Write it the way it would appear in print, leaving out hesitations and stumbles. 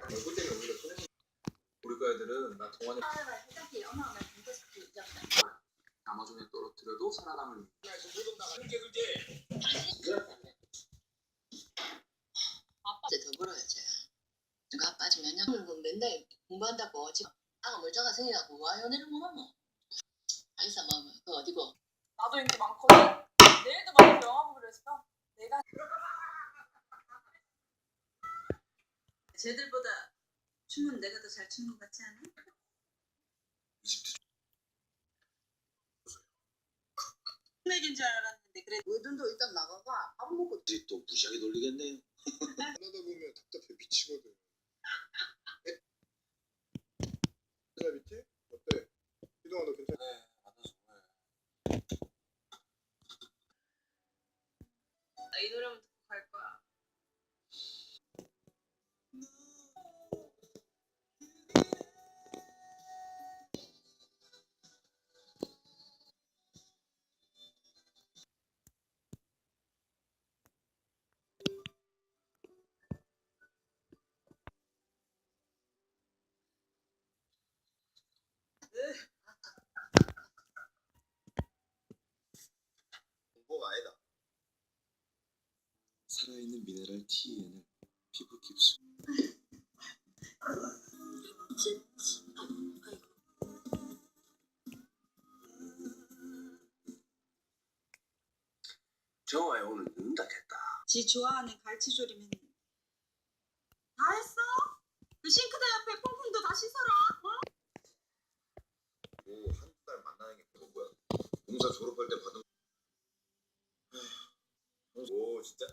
얼굴 때문에 우리가 손해. 우리 과 애들은 나 동안에 아마존에 떨어뜨려도 살아남을. 아빠 이제 더 벌어야지. 누가 빠지면요. 맨날 공부한다고 지금 아가 멀쩡한 생이라고 와 연애를 못하노. 아이사 마음 그 어디고? 나도 인기 많거든. 내일도 막 영화 보기로 했어. 내가 쟤들보다 춤은 내가 더 잘 추는 것 같지 않아? 맥인 줄 알았는데 그래. 뭐든도 일단 나가가 밥 먹고 또 무시하게 놀리겠네요. 하다 보면 답답해 미치거든. 괜찮아 밑에? 어때? 희동아 너 괜찮아? 네, 만나서 그래. 나 이 노래만 듣고 갈 거야. 공부가 아니다. 살아있는 미네랄 T에는 피부 깊숙. 정화야 오늘 늦는다 했다. 지 좋아하는 갈치조림은 다 했어? 그 싱크대 옆에 퐁퐁도 다 씻어라. 뭐 한두 달 만나는 게 그런 거야. 공사 졸업할 때 받은. 오 진짜?